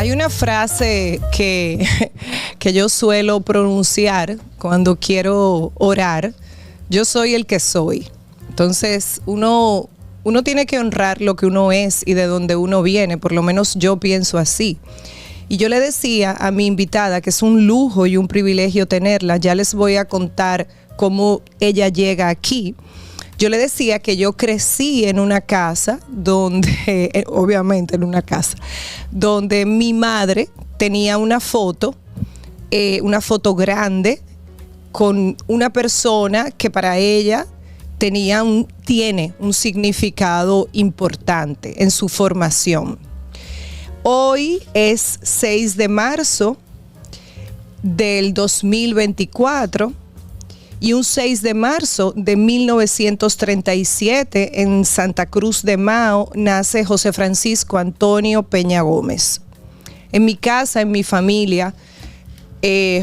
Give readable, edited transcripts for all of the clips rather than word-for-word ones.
Hay una frase que yo suelo pronunciar cuando quiero orar. Yo soy el que soy. Entonces, uno tiene que honrar lo que uno es y de donde uno viene. Por lo menos yo pienso así. Y yo le decía a mi invitada que es un lujo y un privilegio tenerla. Ya les voy a contar cómo ella llega aquí. Yo le decía que yo crecí en una casa donde, obviamente en una casa, donde mi madre tenía una foto grande con una persona que para ella tiene un significado importante en su formación. Hoy es 6 de marzo del 2024. Y un 6 de marzo de 1937 en Santa Cruz de Mao nace José Francisco Antonio Peña Gómez. En mi casa, en mi familia,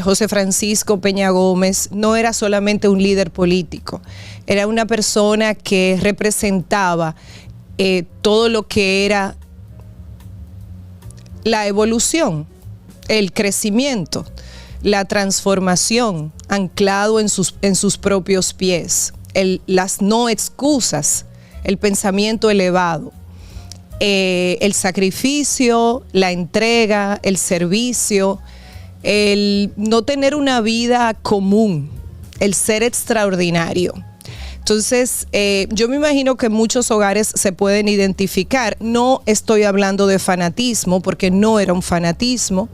José Francisco Peña Gómez no era solamente un líder político, era una persona que representaba todo lo que era la evolución, el crecimiento, la transformación, anclado en sus propios pies, las no excusas, el pensamiento elevado, el sacrificio, la entrega, el servicio, el no tener una vida común, el ser extraordinario. Entonces, yo me imagino que muchos hogares se pueden identificar. No estoy hablando de fanatismo, porque no era un fanatismo.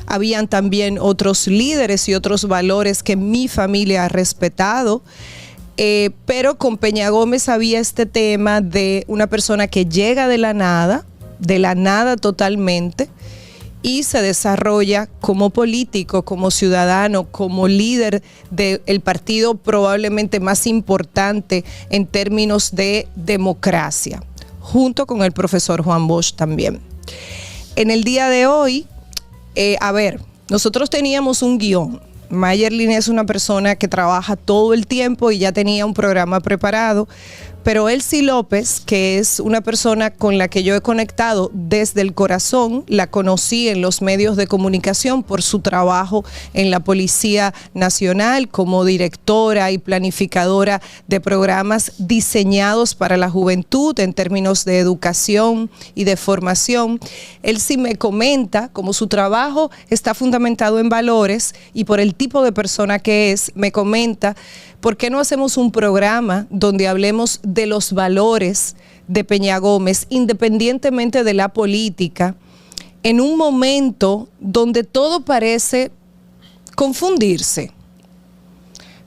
Habían también otros líderes y otros valores que mi familia ha respetado, pero con Peña Gómez había este tema de una persona que llega de la nada totalmente, y se desarrolla como político, como ciudadano, como líder del partido probablemente más importante en términos de democracia, junto con el profesor Juan Bosch también. En el día de hoy, nosotros teníamos un guión. Mayerlin es una persona que trabaja todo el tiempo y ya tenía un programa preparado, pero Elsie López, que es una persona con la que yo he conectado desde el corazón, la conocí en los medios de comunicación por su trabajo en la Policía Nacional como directora y planificadora de programas diseñados para la juventud en términos de educación y de formación. Elsie me comenta cómo su trabajo está fundamentado en valores, y por el tipo de persona que es, me comenta: ¿por qué no hacemos un programa donde hablemos de los valores de Peña Gómez, independientemente de la política, en un momento donde todo parece confundirse,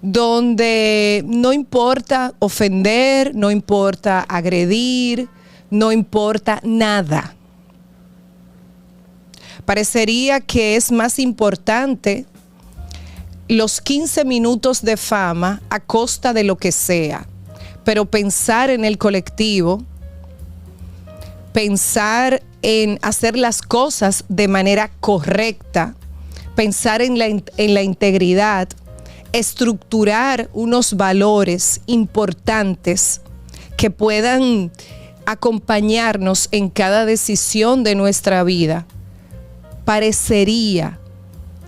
donde no importa ofender, no importa agredir, no importa nada? Parecería que es más importante los 15 minutos de fama a costa de lo que sea, pero pensar en el colectivo, pensar en hacer las cosas de manera correcta, pensar en la integridad, estructurar unos valores importantes que puedan acompañarnos en cada decisión de nuestra vida, parecería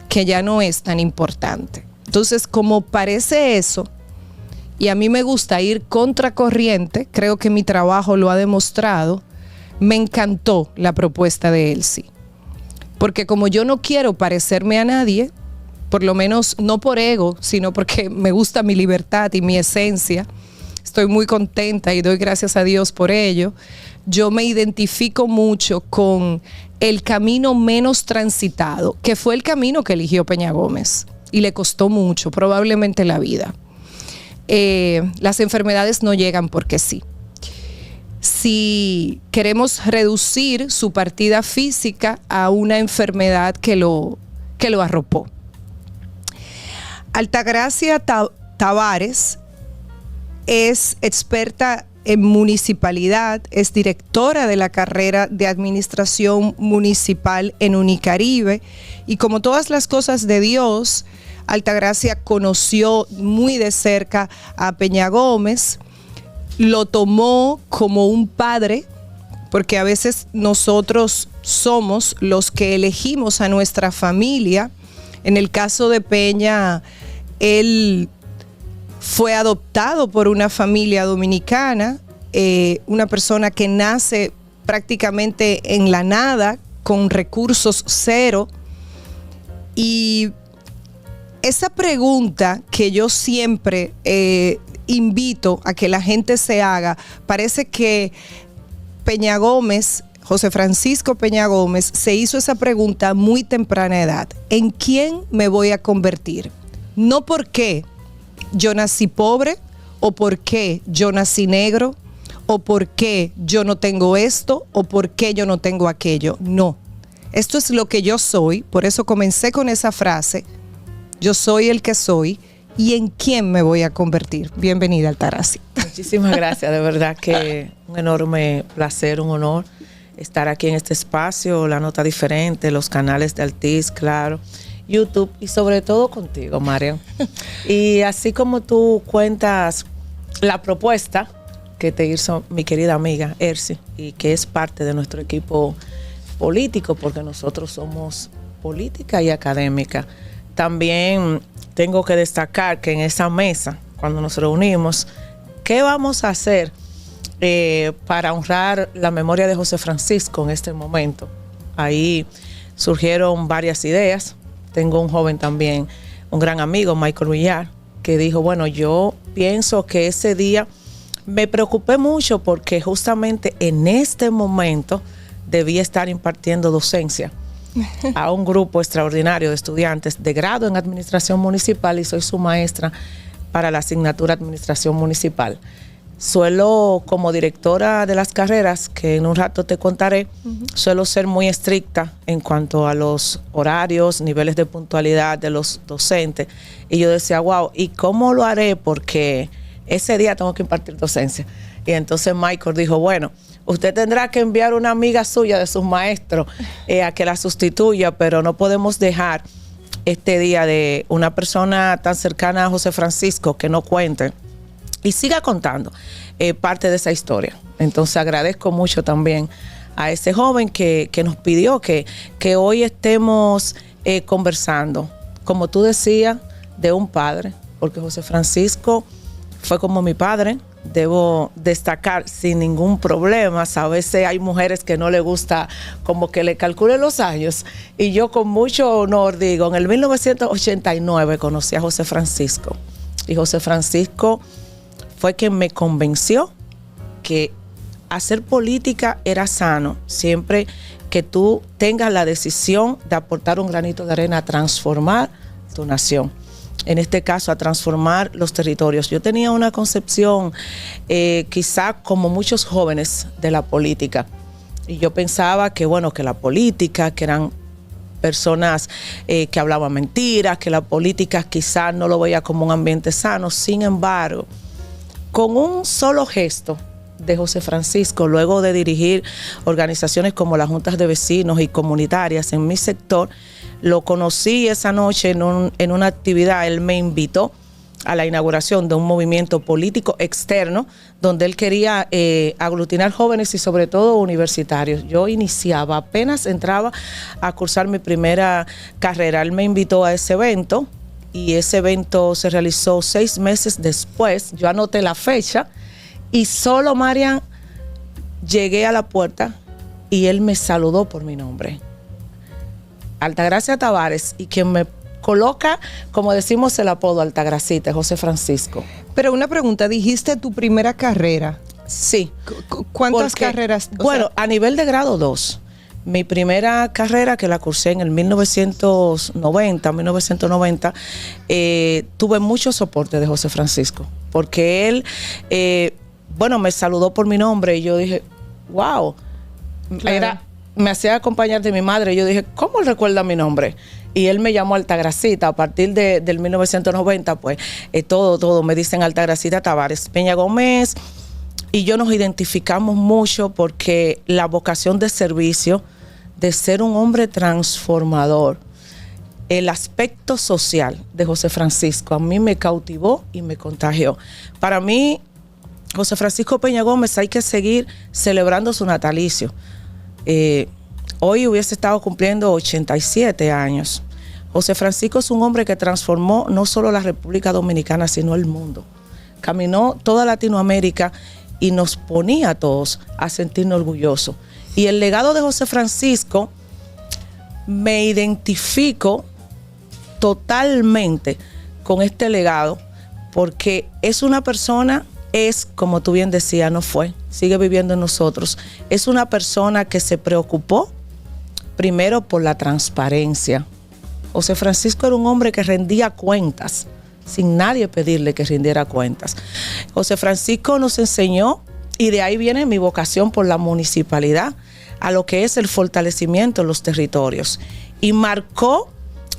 que ya no es tan importante. Entonces, como parece eso, y a mí me gusta ir contracorriente, creo que mi trabajo lo ha demostrado, me encantó la propuesta de Elsie. Porque como yo no quiero parecerme a nadie, por lo menos no por ego, sino porque me gusta mi libertad y mi esencia, estoy muy contenta y doy gracias a Dios por ello. Yo me identifico mucho con el camino menos transitado, que fue el camino que eligió Peña Gómez, y le costó mucho, probablemente la vida. Las enfermedades no llegan porque sí. Si queremos reducir su partida física a una enfermedad que lo arropó. Altagracia Tavares es experta en municipalidad, es directora de la carrera de Administración Municipal en Unicaribe, y como todas las cosas de Dios, Altagracia conoció muy de cerca a Peña Gómez, lo tomó como un padre porque a veces nosotros somos los que elegimos a nuestra familia. En el caso de Peña, él fue adoptado por una familia dominicana, una persona que nace prácticamente en la nada, con recursos cero. Y esa pregunta que yo siempre invito a que la gente se haga, parece que Peña Gómez, José Francisco Peña Gómez, se hizo esa pregunta a muy temprana edad. ¿En quién me voy a convertir? No porque yo nací pobre, o porque yo nací negro, o porque yo no tengo esto, o porque yo no tengo aquello. No. Esto es lo que yo soy, por eso comencé con esa frase. Yo soy el que soy, y en quién me voy a convertir. Bienvenida, Altagracia. Muchísimas gracias, de verdad que un enorme placer, un honor estar aquí en este espacio, La Nota Diferente, los canales de Altiz, claro, YouTube y sobre todo contigo, Marian. Y así como tú cuentas la propuesta que te hizo mi querida amiga Ersi y que es parte de nuestro equipo político, porque nosotros somos política y académica. También tengo que destacar que en esa mesa, cuando nos reunimos, ¿qué vamos a hacer para honrar la memoria de José Francisco en este momento? Ahí surgieron varias ideas. Tengo un joven también, un gran amigo, Michael Villar, que dijo, bueno, yo pienso que ese día me preocupé mucho porque justamente en este momento debía estar impartiendo docencia a un grupo extraordinario de estudiantes de grado en Administración Municipal y soy su maestra para la asignatura Administración Municipal. Suelo, como directora de las carreras, que en un rato te contaré, suelo ser muy estricta en cuanto a los horarios, niveles de puntualidad de los docentes. Y yo decía, wow, ¿y cómo lo haré? Porque ese día tengo que impartir docencia. Y entonces Michael dijo, bueno, usted tendrá que enviar una amiga suya de sus maestros a que la sustituya, pero no podemos dejar este día de una persona tan cercana a José Francisco que no cuente y siga contando parte de esa historia. Entonces agradezco mucho también a ese joven que nos pidió que hoy estemos conversando, como tú decías, de un padre, porque José Francisco fue como mi padre. Debo destacar sin ningún problema. A veces hay mujeres que no les gusta como que le calculen los años y yo con mucho honor digo, en el 1989 conocí a José Francisco y José Francisco fue quien me convenció que hacer política era sano siempre que tú tengas la decisión de aportar un granito de arena a transformar tu nación. En este caso, a transformar los territorios. Yo tenía una concepción, quizá como muchos jóvenes, de la política. Y yo pensaba que, bueno, que la política, que eran personas que hablaban mentiras, que la política quizá no lo veía como un ambiente sano. Sin embargo, con un solo gesto de José Francisco, luego de dirigir organizaciones como las juntas de vecinos y comunitarias en mi sector, lo conocí esa noche en una actividad. Él me invitó a la inauguración de un movimiento político externo donde él quería aglutinar jóvenes y sobre todo universitarios. Yo iniciaba, apenas entraba a cursar mi primera carrera. Él me invitó a ese evento y ese evento se realizó 6 meses después. Yo anoté la fecha y solo, Marian, llegué a la puerta y él me saludó por mi nombre. Altagracia Tavares, y quien me coloca, como decimos, el apodo Altagracita, José Francisco. Pero una pregunta, dijiste tu primera carrera. Sí. ¿Cuántas carreras? Bueno, a nivel de grado 2. Mi primera carrera, que la cursé en el 1990, tuve mucho soporte de José Francisco, porque él, me saludó por mi nombre y yo dije, wow, claro. Me hacía acompañar de mi madre y yo dije, ¿cómo él recuerda mi nombre? Y él me llamó Altagracita. A partir del 1990, pues todo me dicen Altagracita Tavares. Peña Gómez y yo nos identificamos mucho porque la vocación de servicio, de ser un hombre transformador, el aspecto social de José Francisco a mí me cautivó y me contagió. Para mí, José Francisco Peña Gómez hay que seguir celebrando su natalicio. Hoy hubiese estado cumpliendo 87 años. José Francisco es un hombre que transformó no solo la República Dominicana, sino el mundo. Caminó toda Latinoamérica y nos ponía a todos a sentirnos orgullosos. Y el legado de José Francisco, me identifico totalmente con este legado, porque es una persona, como tú bien decías, no fue, sigue viviendo en nosotros. Es una persona que se preocupó primero por la transparencia. José Francisco era un hombre que rendía cuentas, sin nadie pedirle que rindiera cuentas. José Francisco nos enseñó, y de ahí viene mi vocación por la municipalidad, a lo que es el fortalecimiento de los territorios. Y marcó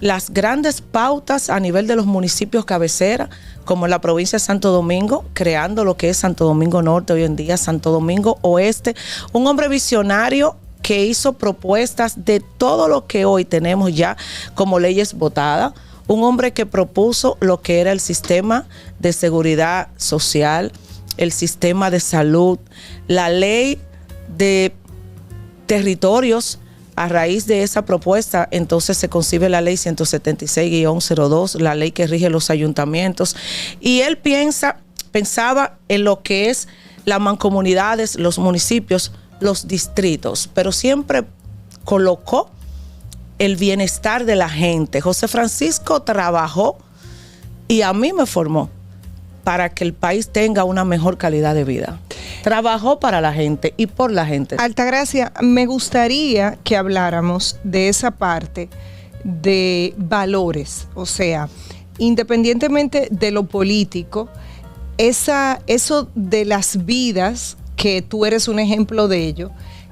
las grandes pautas a nivel de los municipios cabecera, como en la provincia de Santo Domingo, creando lo que es Santo Domingo Norte, hoy en día Santo Domingo Oeste. Un hombre visionario que hizo propuestas de todo lo que hoy tenemos ya como leyes votadas. Un hombre que propuso lo que era el sistema de seguridad social, el sistema de salud, la ley de territorios. A raíz de esa propuesta, entonces se concibe la ley 176-02, la ley que rige los ayuntamientos. Y él pensaba en lo que es las mancomunidades, los municipios, los distritos, pero siempre colocó el bienestar de la gente. José Francisco trabajó y a mí me formó para que el país tenga una mejor calidad de vida. Trabajó para la gente y por la gente. Altagracia, me gustaría que habláramos de esa parte de valores, o sea, independientemente de lo político, eso de las vidas, que tú eres un ejemplo de ello,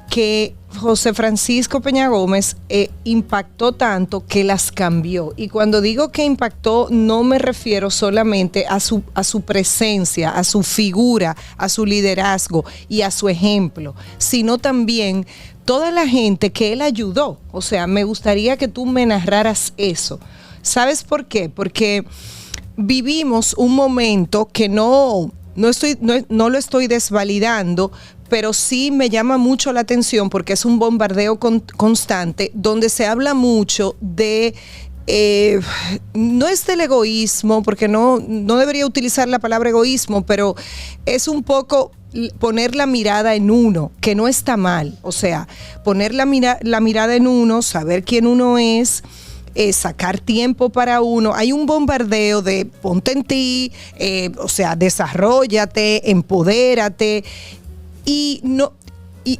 que José Francisco Peña Gómez impactó tanto que las cambió. Y cuando digo que impactó, no me refiero solamente a su presencia, a su figura, a su liderazgo y a su ejemplo, sino también toda la gente que él ayudó. O sea, me gustaría que tú me narraras eso. ¿Sabes por qué? Porque vivimos un momento que no lo estoy desvalidando, pero sí me llama mucho la atención porque es un bombardeo constante donde se habla mucho de, no es del egoísmo, porque no debería utilizar la palabra egoísmo, pero es un poco poner la mirada en uno, que no está mal. O sea, poner la mirada en uno, saber quién uno es, sacar tiempo para uno. Hay un bombardeo de ponte en ti, o sea, desarróllate, empodérate. Y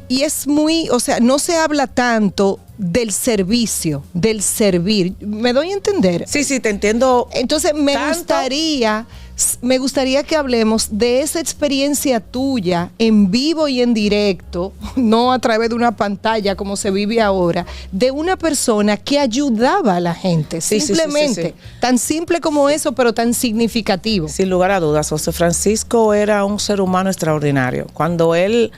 es muy, o sea, no se habla tanto del servicio, del servir. ¿Me doy a entender? Sí, te entiendo. Entonces me gustaría que hablemos de esa experiencia tuya en vivo y en directo, no a través de una pantalla como se vive ahora, de una persona que ayudaba a la gente, simplemente. Sí. Tan simple como eso, pero tan significativo. Sin lugar a dudas, José Francisco era un ser humano extraordinario. Cuando él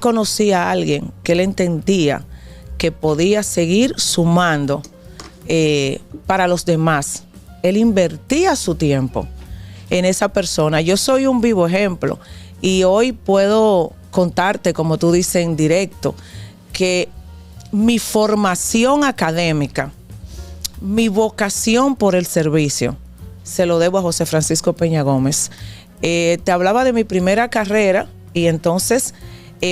conocía a alguien que él entendía que podía seguir sumando para los demás, él invertía su tiempo en esa persona. Yo soy un vivo ejemplo y hoy puedo contarte, como tú dices, en directo, que mi formación académica, mi vocación por el servicio, se lo debo a José Francisco Peña Gómez. Te hablaba de mi primera carrera y entonces,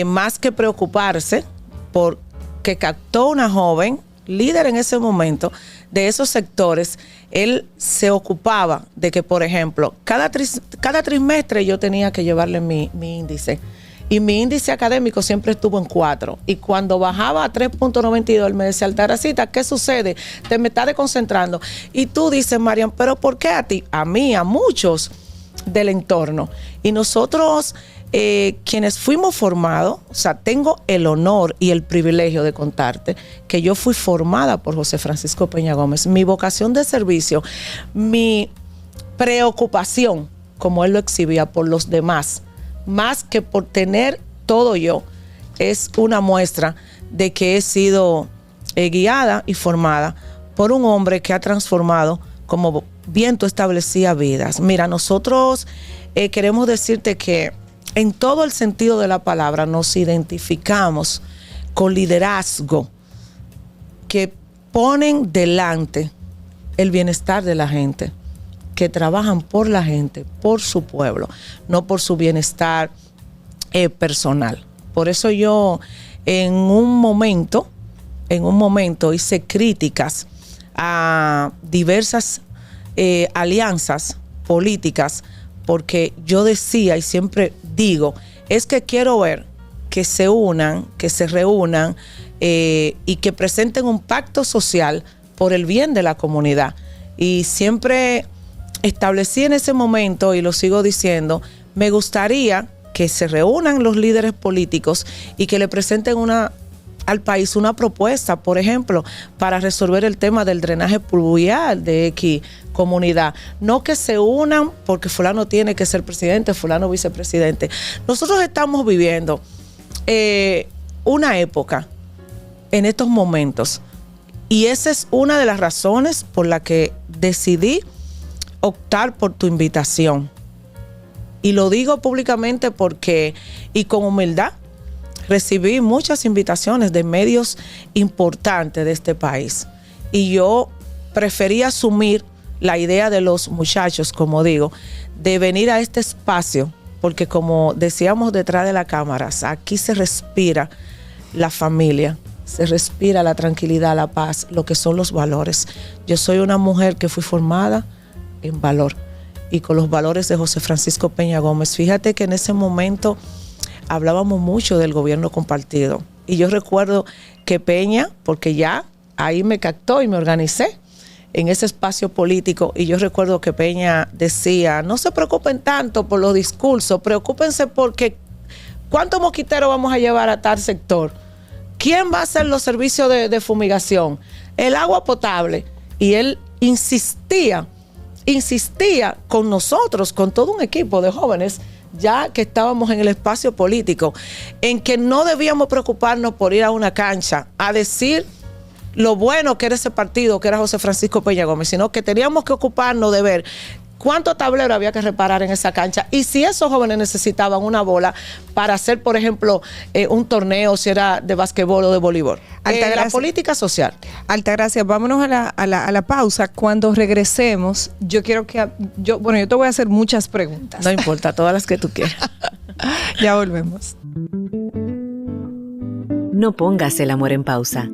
más que preocuparse porque captó una joven líder en ese momento de esos sectores, él se ocupaba de que, por ejemplo, cada trimestre yo tenía que llevarle mi índice. Y mi índice académico siempre estuvo en 4. Y cuando bajaba a 3.92, él me decía, Altagracita, ¿qué sucede? Te me estás desconcentrando. Y tú dices, Marian, ¿pero por qué a ti? A mí, a muchos del entorno. Y nosotros, quienes fuimos formados, o sea, tengo el honor y el privilegio de contarte que yo fui formada por José Francisco Peña Gómez. Mi vocación de servicio, mi preocupación, como él lo exhibía, por los demás, más que por tener todo yo, es una muestra de que he sido guiada y formada por un hombre que ha transformado, como bien tú establecías, vidas. Mira, nosotros queremos decirte que en todo el sentido de la palabra, nos identificamos con liderazgo que ponen delante el bienestar de la gente, que trabajan por la gente, por su pueblo, no por su bienestar personal. Por eso yo en un momento hice críticas a diversas alianzas políticas, porque yo decía y siempre digo, es que quiero ver que se unan, que se reúnan y que presenten un pacto social por el bien de la comunidad. Y siempre establecí en ese momento, y lo sigo diciendo, me gustaría que se reúnan los líderes políticos y que le presenten al país una propuesta, por ejemplo, para resolver el tema del drenaje pluvial de X comunidad. No que se unan porque fulano tiene que ser presidente, fulano vicepresidente. Nosotros estamos viviendo una época en estos momentos, y esa es una de las razones por la que decidí optar por tu invitación. Y lo digo públicamente porque, y con humildad, recibí muchas invitaciones de medios importantes de este país. Y yo preferí asumir la idea de los muchachos, como digo, de venir a este espacio, porque como decíamos detrás de las cámaras, aquí se respira la familia, se respira la tranquilidad, la paz, lo que son los valores. Yo soy una mujer que fui formada en valor y con los valores de José Francisco Peña Gómez. Fíjate que en ese momento hablábamos mucho del gobierno compartido, y yo recuerdo que Peña, porque ya ahí me captó y me organicé en ese espacio político, y yo recuerdo que Peña decía, no se preocupen tanto por los discursos, preocúpense porque ¿cuántos mosquiteros vamos a llevar a tal sector? ¿Quién va a hacer los servicios de fumigación? El agua potable. Y él insistía con nosotros, con todo un equipo de jóvenes, ya que estábamos en el espacio político, en que no debíamos preocuparnos por ir a una cancha a decir lo bueno que era ese partido, que era José Francisco Peña Gómez, sino que teníamos que ocuparnos de ver cuántos tableros había que reparar en esa cancha, y si esos jóvenes necesitaban una bola para hacer, por ejemplo, un torneo, si era de basquetbol o de voleibol. La política social. Altagracia, vámonos a la pausa. Cuando regresemos, yo quiero que yo te voy a hacer muchas preguntas. No importa, todas las que tú quieras. Ya volvemos. No pongas el amor en pausa.